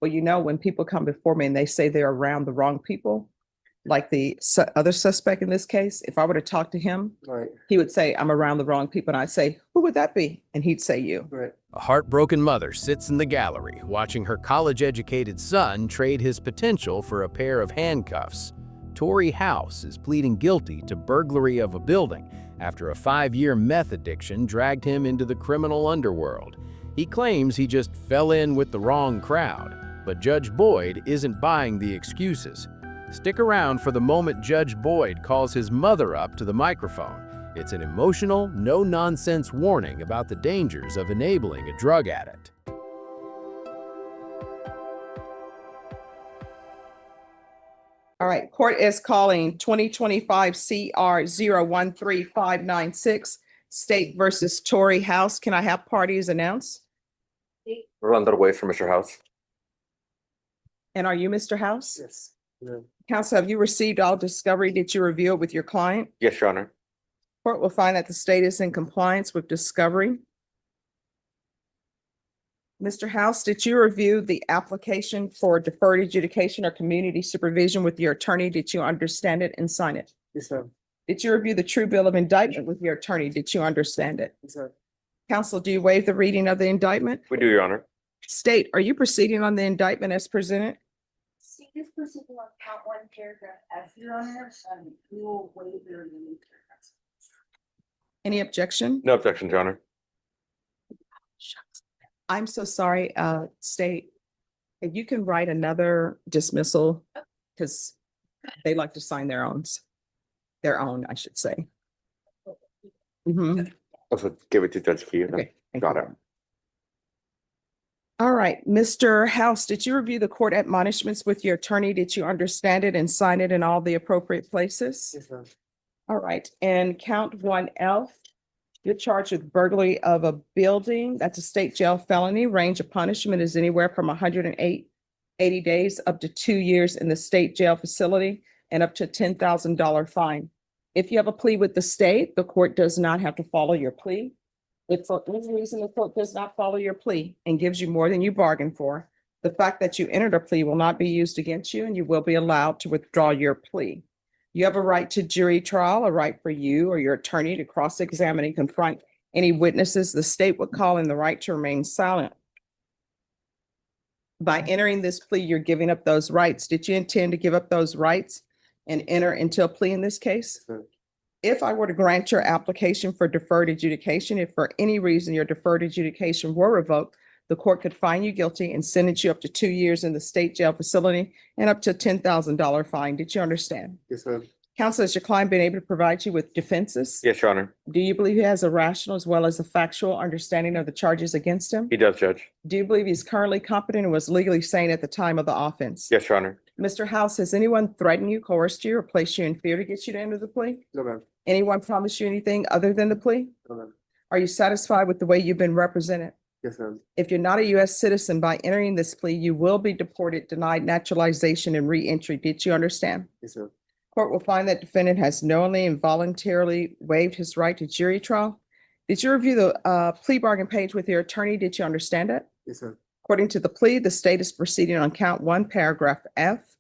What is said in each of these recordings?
Well, you know, when people come before me and they say they're around the wrong people, like the other suspect in this case, if I were to talk to him, Right, he would say, I'm around the wrong people. And I'd say, who would that be? And he'd say you. right. A heartbroken mother sits in the gallery watching her college-educated son trade his potential for a pair of handcuffs. Tory House is pleading guilty to burglary of a building after a 5-year meth addiction dragged him into the criminal underworld. He claims he just fell in with the wrong crowd, but Judge Boyd isn't buying the excuses. Stick around for the moment Judge Boyd calls his mother up to the microphone. It's an emotional, no-nonsense warning about the dangers of enabling a drug addict. All right, court is calling 2025 CR 013596, State versus Tory House. Can I have parties announced? We're underway for Mr. House. And are you Mr. House? Yes. Yeah. Counsel, have you received all discovery? Did you review it with your client? Yes, Your Honor. Court will find that the state is in compliance with discovery. Mr. House, did you review the application for deferred adjudication or community supervision with your attorney? Did you understand it and sign it? Yes, sir. Did you review the true bill of indictment with your attorney? Did you understand it? Yes, sir. Counsel, do you waive the reading of the indictment? We do, Your Honor. State, are you proceeding on the indictment as presented? See, this proceeding on count 1, paragraph F, Your Honor, we will waive the remaining paragraphs. Any objection? No objections, Your Honor. I'm so sorry, state, if you can write another dismissal, because they like to sign their own, I should say. Mhm. Also, give it to Judge Key. Okay, thank Got you. it. All right, Mr. House, did you review the court admonishments with your attorney? Did you understand it and sign it in all the appropriate places? Yes, sir. All right, and count 1F, you're charged with burglary of a building. That's a state jail felony. Range of punishment is anywhere from 180 days up to 2 years in the state jail facility and up to $10,000 fine. If you have a plea with the state, the court does not have to follow your plea. If for any reason the court does not follow your plea and gives you more than you bargained for, the fact that you entered a plea will not be used against you and you will be allowed to withdraw your plea. You have a right to jury trial, a right for you or your attorney to cross-examine and confront any witnesses the state would call, and the right to remain silent. By entering this plea, you're giving up those rights. Did you intend to give up those rights and enter into a plea in this case? Sir. If I were to grant your application for deferred adjudication, if for any reason your deferred adjudication were revoked, the court could find you guilty and sentence you up to 2 years in the state jail facility and up to $10,000 fine. Did you understand? Yes, sir. Counsel, has your client been able to provide you with defenses? Yes, Your Honor. Do you believe he has a rational as well as a factual understanding of the charges against him? He does, Judge. Do you believe he's currently competent and was legally sane at the time of the offense? Yes, Your Honor. Mr. House, has anyone threatened you, coerced you, or placed you in fear to get you to enter the plea? No, ma'am. Anyone promised you anything other than the plea? No, ma'am. Are you satisfied with the way you've been represented? Yes, ma'am. If you're not a U.S. citizen, by entering this plea, you will be deported, denied naturalization, and re-entry. Did you understand? Yes, sir. Court will find that defendant has knowingly and voluntarily waived his right to jury trial. Did you review the plea bargain page with your attorney? Did you understand it? Yes, sir. According to the plea, the state is proceeding on count 1, paragraph F.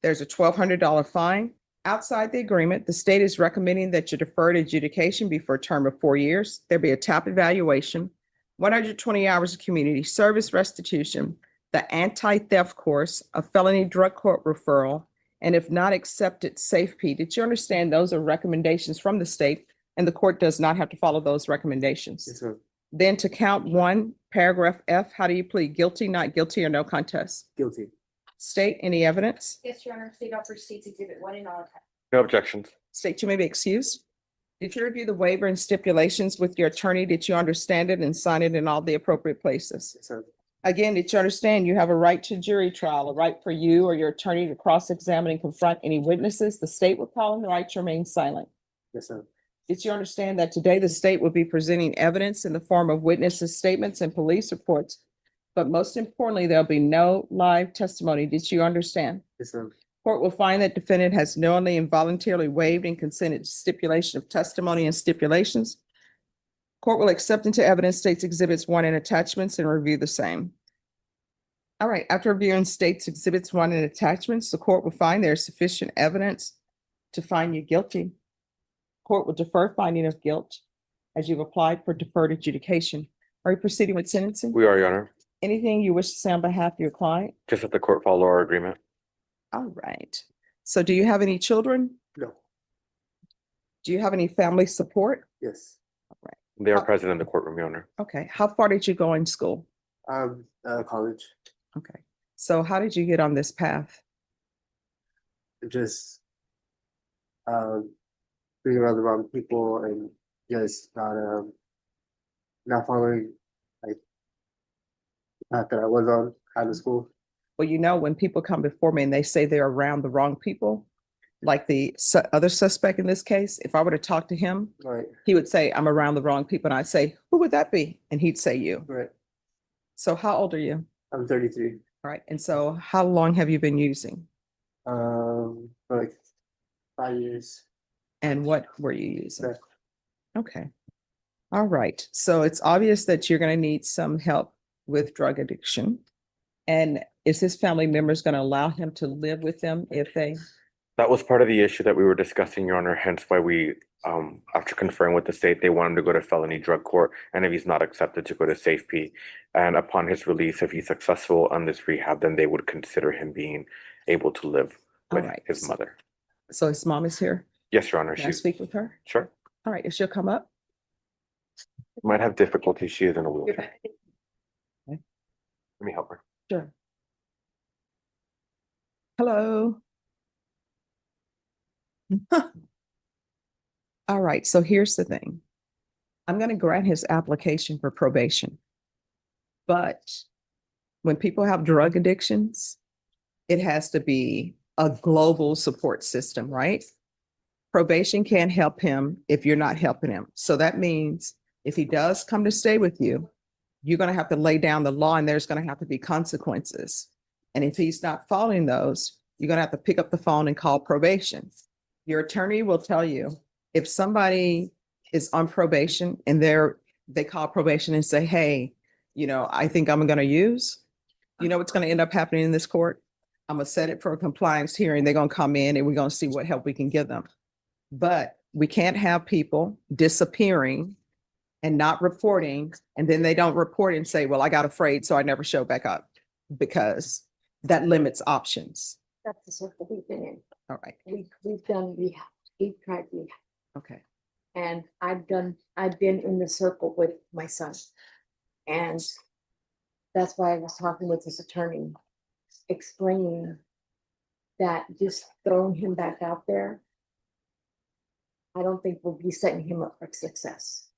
There's a $1,200 fine. Outside the agreement, the state is recommending that your deferred adjudication be for a term of 4 years. There be a TAP evaluation, 120 hours of community service restitution, the anti-theft course, a felony drug court referral, and if not accepted, safe P. Did you understand those are recommendations from the state and the court does not have to follow those recommendations? Yes, sir. Then to count 1, paragraph F, how do you plead? Guilty, not guilty, or no contest? Guilty. State, any evidence? Yes, Your Honor, state offer states exhibit 1 and all attached. No objections. State, you may be excused. Did you review the waiver and stipulations with your attorney? Did you understand it and sign it in all the appropriate places? Yes, sir. Again, did you understand you have a right to jury trial, a right for you or your attorney to cross-examine and confront any witnesses the state would call, and the right to remain silent? Yes, sir. Did you understand that today the state will be presenting evidence in the form of witnesses' statements and police reports? But most importantly, there'll be no live testimony. Did you understand? Yes, sir. Court will find that defendant has knowingly and voluntarily waived and consented to stipulation of testimony and stipulations. Court will accept into evidence states exhibits 1 and attachments and review the same. All right, after reviewing state's exhibits 1 and attachments, the court will find there is sufficient evidence to find you guilty. Court will defer finding of guilt as you've applied for deferred adjudication. Are you proceeding with sentencing? We are, Your Honor. Anything you wish to say on behalf of your client? Just that the court follow our agreement. All right. So do you have any children? No, Do you have any family support? yes. They are present in the courtroom, Your Honor. Okay. How far did you go in school? College, Okay. So how did you get on this path? just being around the wrong people and just not following like the path that I was on out of school. Well, you know, when people come before me and they say they're around the wrong people, like the other suspect in this case, if I were to talk to him, Right, he would say, I'm around the wrong people. And I'd say, who would that be? And he'd say you. right. So how old are you? I'm 33. All right. And so how long have you been using? For like 5 years. And what were you using? Meth. Okay. All right. So it's obvious that you're going to need some help with drug addiction. And is his family members going to allow him to live with them if they? That was part of the issue that we were discussing, Your Honor, hence why we, after conferring with the state, they want him to go to felony drug court, and if he's not accepted, to go to safety. And upon his release, if he's successful on this rehab, then they would consider him being able to live All with right. his mother. So his mom is here. Yes, Your Honor, Can I she's, speak with her? sure, All right. If she'll come up. might have difficulty, she is in a wheelchair. Okay. Let me help her. Sure. Hello. All right, so here's the thing. I'm going to grant his application for probation. But when people have drug addictions, it has to be a global support system, right? Probation can't help him if you're not helping him. So that means if he does come to stay with you, you're going to have to lay down the law and there's going to have to be consequences. And if he's not following those, you're going to have to pick up the phone and call probation. Your attorney will tell you if somebody is on probation and they call probation and say, hey, you know, I think I'm going to use, you know, what's going to end up happening in this court? I'm going to set it for a compliance hearing. They're going to come in and we're going to see what help we can give them. But we can't have people disappearing and not reporting, and then they don't report and say, well, I got afraid, so I never showed back up, because that limits options. That's the circle we've been in. All right. We've done rehab. We've tried rehab. Okay. And I've been in the circle with my son. And that's why I was talking with this attorney, explaining that just throwing him back out there, I don't think we'll be setting him up for success,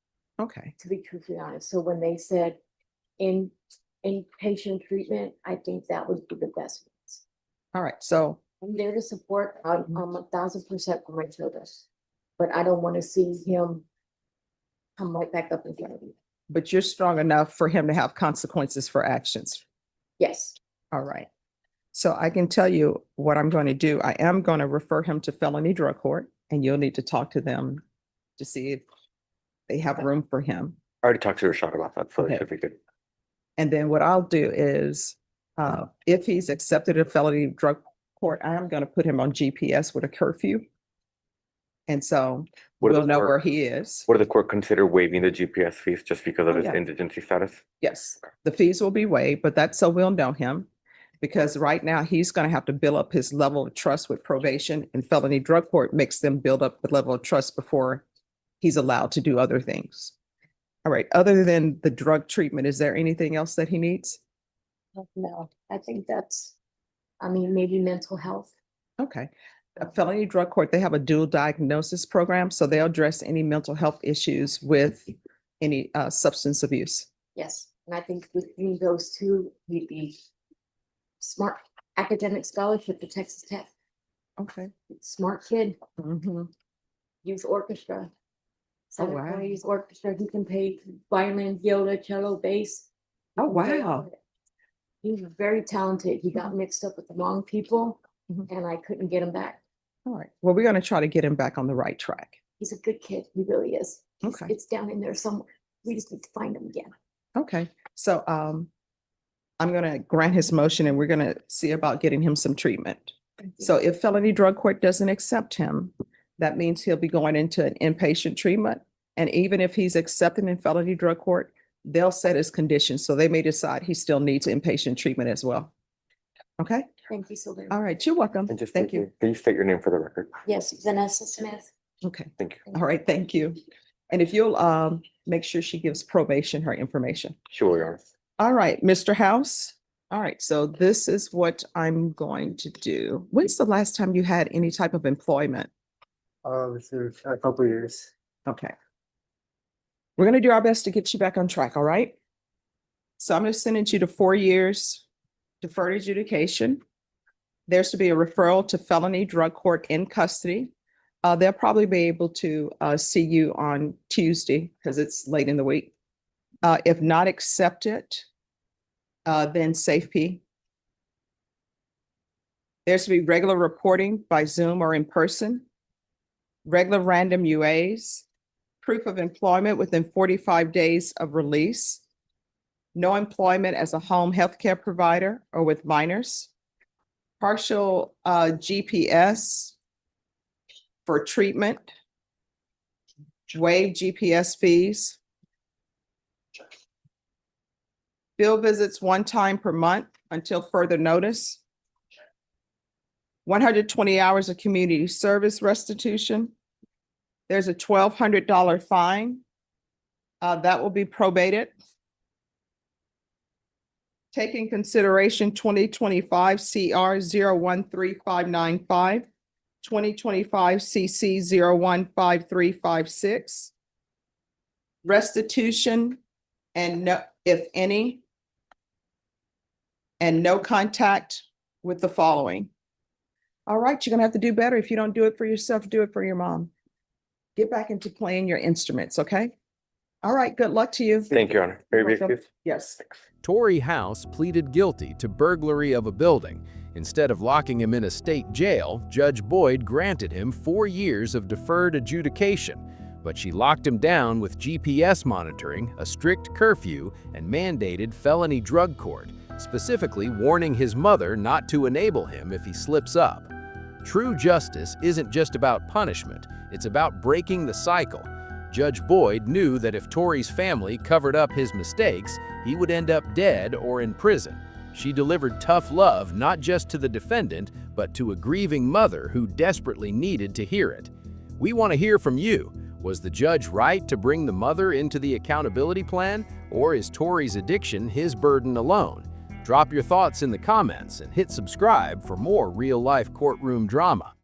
Okay. to be truthfully honest. So when they said inpatient treatment, I think that would be the best. All right. So, I'm there to support, I'm 1,000% for my children, but I don't want to see him come right back up in front of you. but you're strong enough for him to have consequences for actions. Yes, All right. So I can tell you what I'm going to do. I am going to refer him to felony drug court, and you'll need to talk to them to see if they have room for him. I already talked to Rashad about that, so Okay. it should be good. And then what I'll do is, if he's accepted a felony drug court, I am going to put him on GPS with a curfew. And so What we'll does know court- where he is. Would the court consider waiving the GPS fees just because of Oh, his yeah. indigency status? Yes, the fees will be waived, but that's so we'll know him. Because right now he's going to have to build up his level of trust with probation, and felony drug court makes them build up the level of trust before he's allowed to do other things. All right, other than the drug treatment, is there anything else that he needs? no, I think maybe mental health. Okay. A felony drug court, they have a dual diagnosis program, so they'll address any mental health issues with any substance abuse. Yes, and I think between those two, he'd be smart. Academic scholarship to Texas Tech, Okay. smart kid, Mhm. youth orchestra. Oh, wow. Southern Youth Orchestra, he can play violin, viola, cello, bass. Oh, He can play wow. all of it. He's very talented. He got mixed up with the wrong people, Mhm. and I couldn't get him back. All right. Well, we're going to try to get him back on the right track. He's a good kid. He really is. Okay. It's down in there somewhere. We just need to find him again. Okay. So, I'm gonna grant his motion and we're gonna see about getting him some treatment. So if felony drug court doesn't accept him, that means he'll be going into an inpatient treatment. And even if he's accepted in felony drug court, they'll set his conditions. So they may decide he still needs inpatient treatment as well. Okay, Thank you so very all much. right, you're welcome. And just Thank you. Can you state your name for the record? Yes, Vanessa Smith. Okay, Thank you. all right, thank you. And if you'll make sure she gives probation her information. Sure, Your Honor. All right, Mr. House. All right, so this is what I'm going to do. When's the last time you had any type of employment? It's been a couple of years. Okay. We're gonna do our best to get you back on track, all right? So I'm gonna send you to 4 years deferred adjudication. There's to be a referral to felony drug court in custody. They'll probably be able to see you on Tuesday because it's late in the week. If not accepted, then safety. There's to be regular reporting by Zoom or in person, regular random UAs, proof of employment within 45 days of release, no employment as a home healthcare provider or with minors, partial GPS for treatment, waive GPS fees, field visits 1 time per month until further notice, 120 hours of community service restitution. There's a $1,200 fine. That will be probated. Take in consideration 2025 CR 013595, 2025 CC 015356. Restitution and no, if any, and no contact with the following. All right, you're gonna have to do better. If you don't do it for yourself, do it for your mom. Get back into playing your instruments, okay? All right, good luck to you. Thank you, Your Honor. May I be Welcome. excused? Yes. Tory House pleaded guilty to burglary of a building. Instead of locking him in a state jail, Judge Boyd granted him 4 years of deferred adjudication, but she locked him down with GPS monitoring, a strict curfew, and mandated felony drug court, specifically warning his mother not to enable him if he slips up. True justice isn't just about punishment, it's about breaking the cycle. Judge Boyd knew that if Tory's family covered up his mistakes, he would end up dead or in prison. She delivered tough love not just to the defendant, but to a grieving mother who desperately needed to hear it. We want to hear from you. Was the judge right to bring the mother into the accountability plan, or is Tory's addiction his burden alone? Drop your thoughts in the comments and hit subscribe for more real-life courtroom drama.